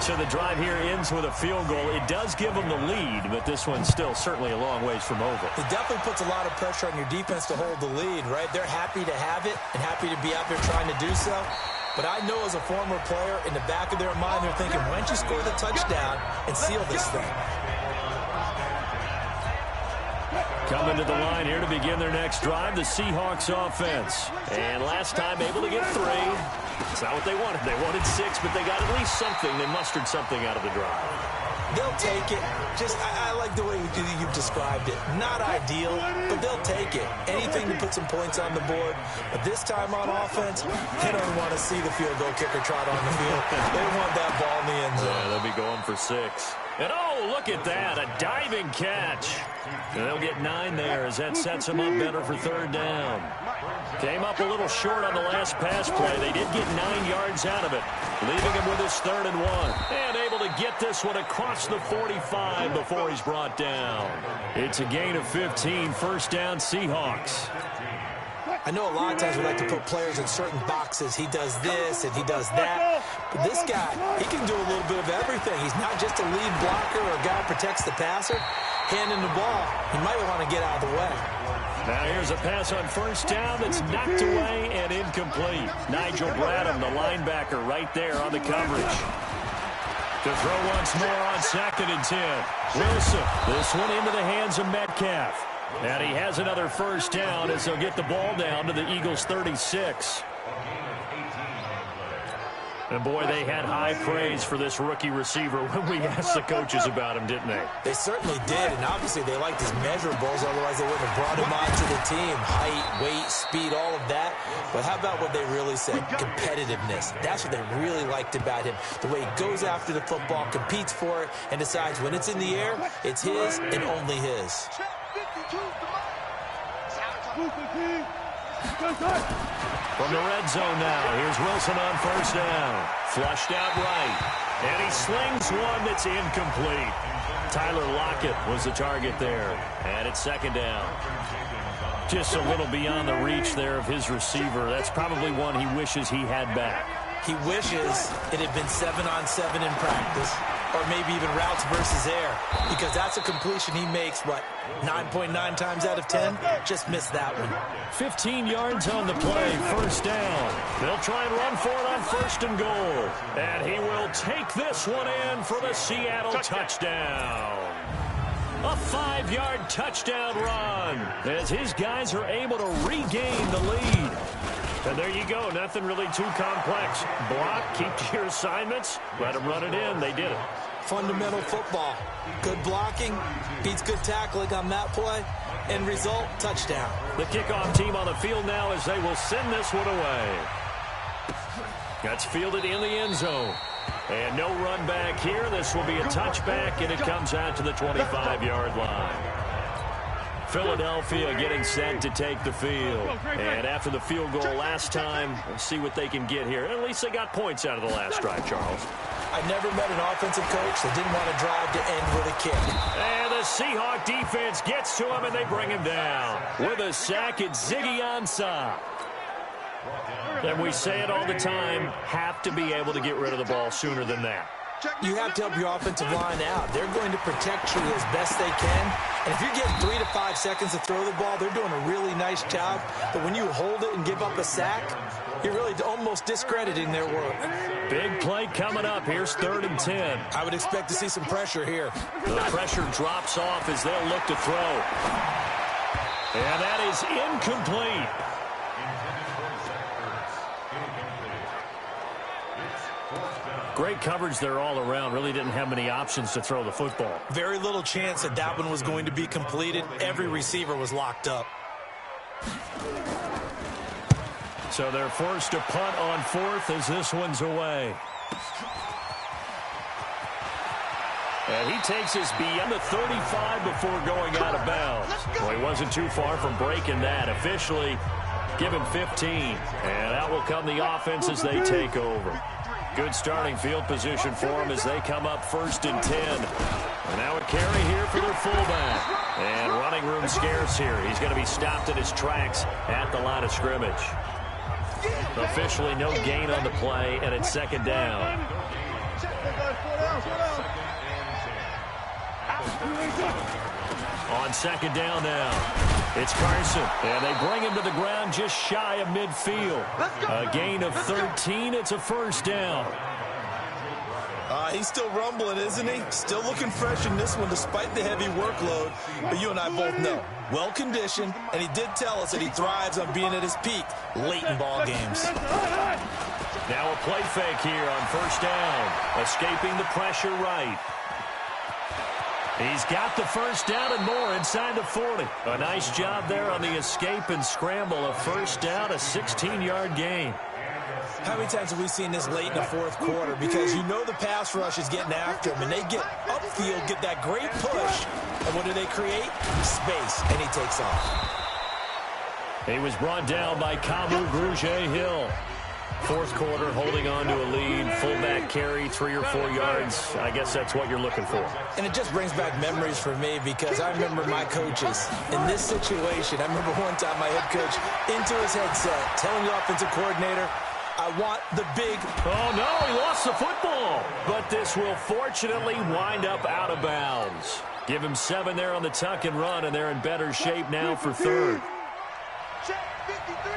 So the drive here ends with a field goal. It does give them the lead, but this one's still certainly a long ways from over. It definitely puts a lot of pressure on your defense to hold the lead, right? They're happy to have it and happy to be out there trying to do so. But I know as a former player, in the back of their mind, they're thinking, why don't you score the touchdown and seal this thing? Coming to the line here to begin their next drive, the Seahawks offense. And last time able to get 3. It's not what they wanted. They wanted 6, but they got at least something. They mustered something out of the drive. They'll take it. I like the way you've described it. Not ideal, but they'll take it. Anything to put some points on the board. But this time on offense, they don't want to see the field goal kicker trot on the field. They want that ball in the end zone. Yeah, they'll be going for 6. And oh, look at that, a diving catch. And they'll get 9 there as that sets them up better for 3rd down. Came up a little short on the last pass play. They did get 9 yards out of it, leaving him with his 3rd and 1. And able to get this one across the 45 before he's brought down. It's a gain of 15, 1st down Seahawks. I know a lot of times we like to put players in certain boxes. He does this and he does that. But this guy, he can do a little bit of everything. He's not just a lead blocker or a guy who protects the passer. Handing the ball, he might want to get out of the way. Now here's a pass on 1st down that's knocked away and incomplete. Nigel Bradham, the linebacker, right there on the coverage. To throw once more on 2nd and 10. Wilson, this one into the hands of Metcalf. And he has another 1st down as they'll get the ball down to the Eagles' 36. And boy, they had high praise for this rookie receiver when we asked the coaches about him, didn't they? They certainly did, and obviously they liked his measurables, otherwise they wouldn't have brought him onto the team. Height, weight, speed, all of that. But how about what they really said? Competitiveness. That's what they really liked about him. The way he goes after the football, competes for it, and decides when it's in the air, it's his and only his. From the red zone now, here's Wilson on 1st down. Flushed out right. And he slings one that's incomplete. Tyler Lockett was the target there. And it's 2nd down. Just a little beyond the reach there of his receiver. That's probably one he wishes he had back. He wishes it had been 7-on-7 in practice, or maybe even routes versus air, because that's a completion he makes, what, 9.9 times out of 10? Just missed that one. 15 yards on the play, 1st down. They'll try and run for it on 1st and goal. And he will take this one in for the Seattle touchdown. A 5-yard touchdown run as his guys are able to regain the lead. And there you go. Nothing really too complex. Block, keep to your assignments, let them run it in. They did it. Fundamental football. Good blocking, beats good tackling on that play. End result, touchdown. The kickoff team on the field now as they will send this one away. That's fielded in the end zone. And no run back here. This will be a touchback, and it comes out to the 25-yard line. Philadelphia getting set to take the field. And after the field goal last time, we'll see what they can get here. At least they got points out of the last drive, Charles. I've never met an offensive coach that didn't want to drive to end with a kick. And the Seahawk defense gets to him, and they bring him down. With a sack, it's Ziggy Ansah. And we say it all the time, have to be able to get rid of the ball sooner than that. You have to help your offensive line out. They're going to protect you as best they can. And if you're getting 3 to 5 seconds to throw the ball, they're doing a really nice job. But when you hold it and give up a sack, you're really almost discrediting their work. Big play coming up. Here's 3rd and 10. I would expect to see some pressure here. The pressure drops off as they'll look to throw. And that is incomplete. Great coverage there all around. Really didn't have many options to throw the football. Very little chance that that one was going to be completed. Every receiver was locked up. So they're forced to punt on 4th as this one's away. And he takes us beyond the 35 before going out of bounds. Well, he wasn't too far from breaking that. Officially, give him 15. And out will come the offense as they take over. Good starting field position for them as they come up 1st and 10. And now a carry here for their fullback. And running room scarce here. He's going to be stopped in his tracks at the line of scrimmage. Officially no gain on the play, and it's 2nd down. On 2nd down now, it's Carson, and they bring him to the ground just shy of midfield. A gain of 13, it's a 1st down. He's still rumbling, isn't he? Still looking fresh in this one despite the heavy workload. But you and I both know, well-conditioned, and he did tell us that he thrives on being at his peak late in ball games. Now a play fake here on 1st down, escaping the pressure right. He's got the 1st down and more inside the 40. A nice job there on the escape and scramble. A 1st down, a 16-yard gain. How many times have we seen this late in the 4th quarter? Because you know the pass rush is getting after him, and they get upfield, get that great push, and what do they create? Space, and he takes off. He was brought down by Kamu Grugier-Hill. 4th quarter, holding on to a lead. Fullback carry, 3 or 4 yards. I guess that's what you're looking for. And it just brings back memories for me because I remember my coaches in this situation. I remember one time my head coach into his headset telling the offensive coordinator, I want the big... Oh, no, he lost the football. But this will fortunately wind up out of bounds. Give him 7 there on the tuck and run, and they're in better shape now for 3rd. Check 53,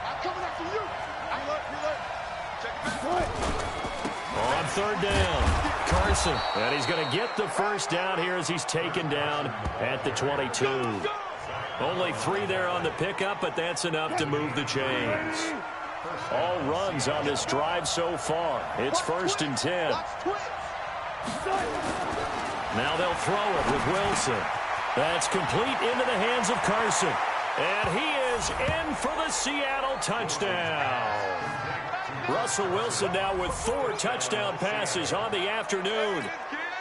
I'm coming after you. On 3rd down, Carson. And he's going to get the 1st down here as he's taken down at the 22. Only 3 there on the pickup, but that's enough to move the chains. All runs on this drive so far. It's 1st and 10. Now they'll throw it with Wilson. That's complete into the hands of Carson. And he is in for the Seattle touchdown. Russell Wilson now with 4 touchdown passes on the afternoon.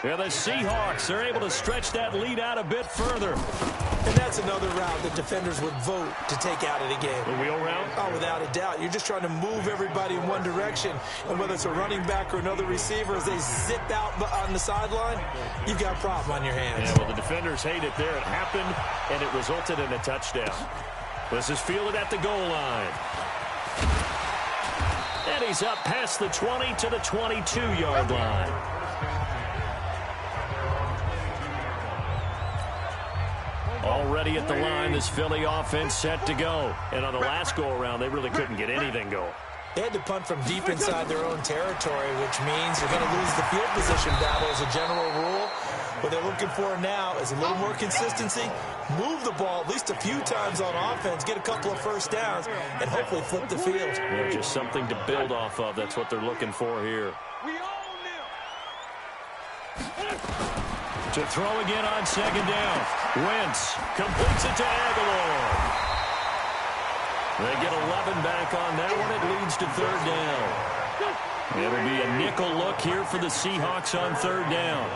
And the Seahawks are able to stretch that lead out a bit further. And that's another route that defenders would vote to take out of the game. The wheel route? Oh, without a doubt. You're just trying to move everybody in one direction. And whether it's a running back or another receiver, as they zip out on the sideline, you've got a problem on your hands. Yeah, well, the defenders hate it there. It happened, and it resulted in a touchdown. This is fielded at the goal line. And he's up past the 20 to the 22-yard line. Already at the line, this Philly offense set to go. And on the last go-around, they really couldn't get anything going. They had to punt from deep inside their own territory, which means you're going to lose the field position battle as a general rule. What they're looking for now is a little more consistency, move the ball at least a few times on offense, get a couple of 1st downs, and hopefully flip the field. Yeah, just something to build off of. That's what they're looking for here. To throw again on 2nd down. Wentz completes it to Aguilar. They get 11 back on that one. It leads to 3rd down. It'll be a nickel look here for the Seahawks on 3rd down.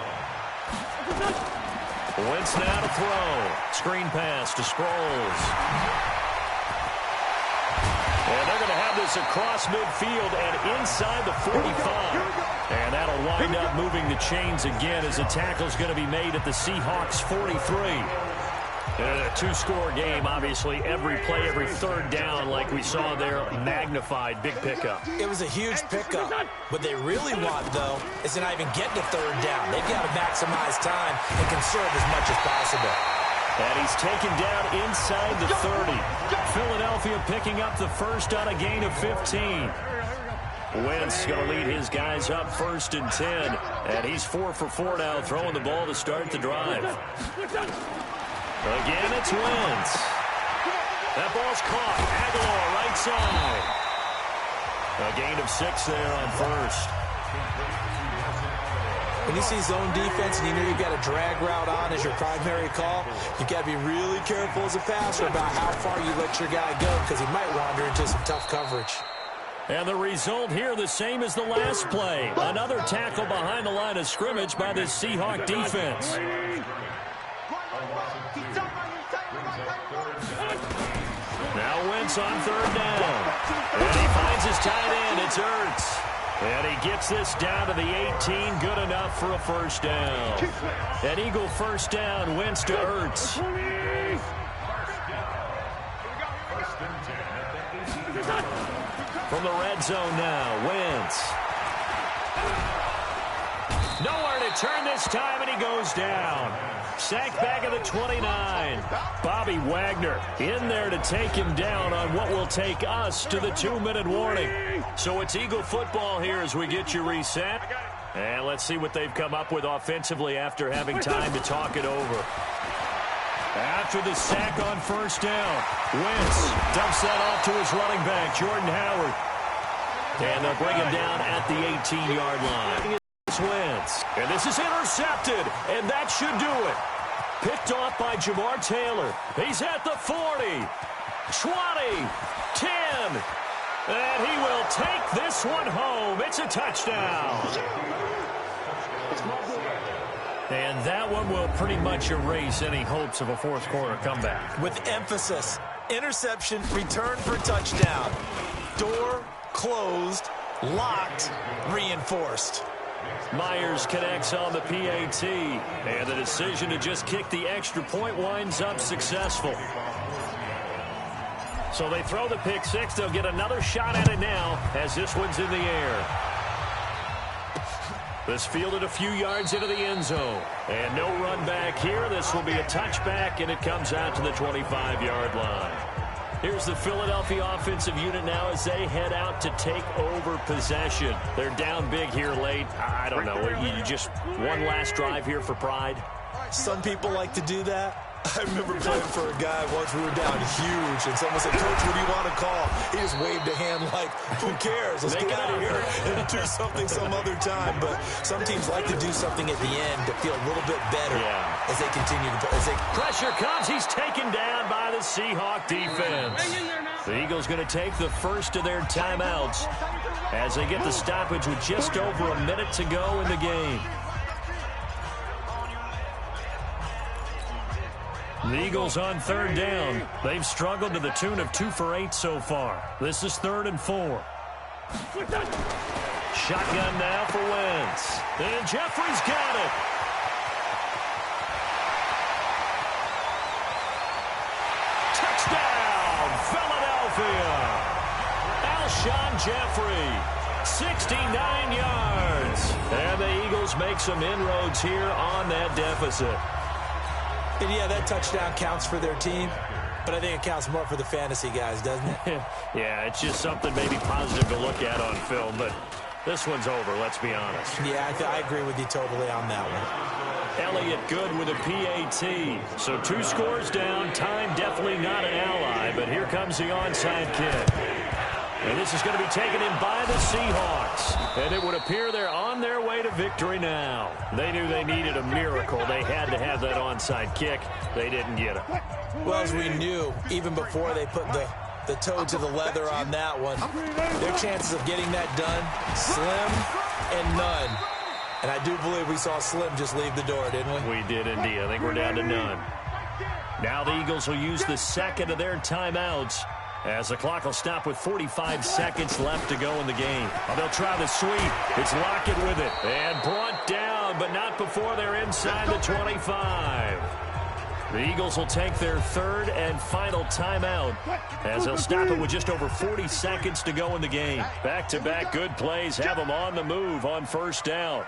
Wentz now to throw. Screen pass to Sproles. And they're going to have this across midfield and inside the 45. And that'll wind up moving the chains again as a tackle's going to be made at the Seahawks 43. And a 2-score game, obviously, every play, every 3rd down, like we saw there, magnified, big pickup. It was a huge pickup. What they really want, though, is to not even get to 3rd down. They've got to maximize time and conserve as much as possible. And he's taken down inside the 30. Philadelphia picking up the 1st on a gain of 15. Wentz going to lead his guys up 1st and 10. And he's 4 for 4 now, throwing the ball to start the drive. Again, it's Wentz. That ball's caught. Aguilar right side. A gain of 6 there on 1st. When you see zone defense and you know you've got a drag route on as your primary call, you've got to be really careful as a passer about how far you let your guy go because he might wander into some tough coverage. And the result here the same as the last play. Another tackle behind the line of scrimmage by this Seahawk defense. Now Wentz on third down. And he finds his tight end. It's Ertz. And he gets this down to the 18. Good enough for a first down. An Eagle first down. Wentz to Ertz. From the red zone now, Wentz. Nowhere to turn this time, and he goes down. Sacked back at the 29. Bobby Wagner in there to take him down on what will take us to the 2-minute warning. So it's Eagle football here as we get you reset. And let's see what they've come up with offensively after having time to talk it over. After the sack on first down, Wentz dumps that off to his running back, Jordan Howard. And they'll bring him down at the 18-yard line. It's Wentz. And this is intercepted, and that should do it. Picked off by Jamar Taylor. He's at the 40, 20, 10. And he will take this one home. It's a touchdown. And that one will pretty much erase any hopes of a fourth-quarter comeback. With emphasis, interception, return for touchdown. Door closed, locked, reinforced. Myers connects on the PAT, and the decision to just kick the extra point winds up successful. So they throw the pick six. They'll get another shot at it now as this one's in the air. This fielded a few yards into the end zone. And no run back here. This will be a touchback, and it comes out to the 25-yard line. Here's the Philadelphia offensive unit now as they head out to take over possession. They're down big here late. I don't know. You just one last drive here for pride? Some people like to do that. I remember playing for a guy once. We were down huge, and someone said, "Coach, what do you want to call?" He just waved a hand like, "Who cares? Let's get out of here and do something some other time." But some teams like to do something at the end to feel a little bit better as they continue to play. Pressure comes. He's taken down by the Seahawk defense. The Eagles going to take the first of their timeouts as they get the stoppage with just over a minute to go in the game. The Eagles on third down. They've struggled to the tune of 2 for 8 so far. This is 3rd and 4. Shotgun now for Wentz. And Jeffrey's got it. Touchdown, Philadelphia. Alshon Jeffrey, 69 yards. And the Eagles make some inroads here on that deficit. And yeah, that touchdown counts for their team, but I think it counts more for the fantasy guys, doesn't it? Yeah, it's just something maybe positive to look at on film, but this one's over, let's be honest. Yeah, I agree with you totally on that one. Elliott good with a PAT. So 2 scores down, time definitely not an ally, but here comes the onside kick. And this is going to be taken in by the Seahawks. And it would appear they're on their way to victory now. They knew they needed a miracle. They had to have that onside kick. They didn't get it. Well, as we knew, even before they put the toe to the leather on that one, their chances of getting that done, slim and none. And I do believe we saw Slim just leave the door, didn't we? We did indeed. I think we're down to none. Now the Eagles will use the second of their timeouts, as the clock will stop with 45 seconds left to go in the game. Oh, they'll try the sweep. It's Lockett with it. And brought down, but not before they're inside the 25. The Eagles will take their 3rd and final timeout, as they'll stop it with just over 40 seconds to go in the game. Back-to-back good plays have them on the move on first down.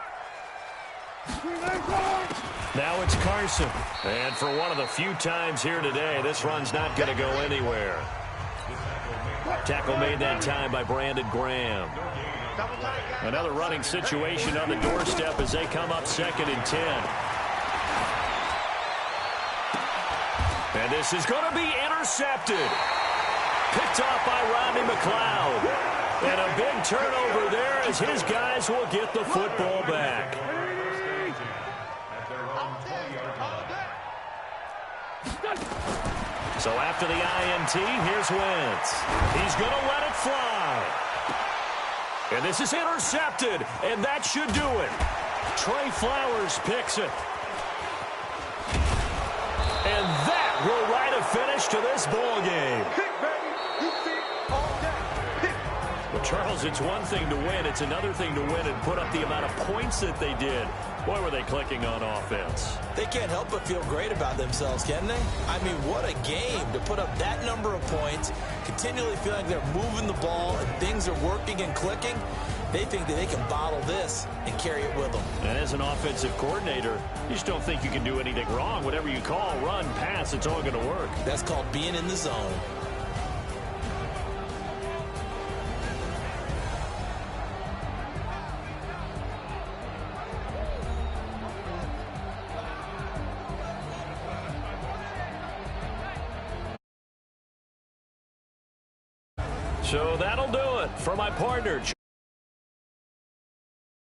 Now it's Carson. And for one of the few times here today, this run's not going to go anywhere. Tackle made that time by Brandon Graham. Another running situation on the doorstep as they come up 2nd and 10. And this is going to be intercepted. Picked off by Rodney McLeod. And a big turnover there as his guys will get the football back. So after the INT, here's Wentz. He's going to let it fly. And this is intercepted, and that should do it. Trey Flowers picks it. And that will write a finish to this ball game. Well, Charles, it's one thing to win. It's another thing to win and put up the amount of points that they did. Boy, were they clicking on offense. They can't help but feel great about themselves, can they? I mean, what a game to put up that number of points, continually feeling they're moving the ball and things are working and clicking. They think that they can bottle this and carry it with them. And as an offensive coordinator, you just don't think you can do anything wrong. Whatever you call, run, pass, it's all going to work. That's called being in the zone. So that'll do it for my partner.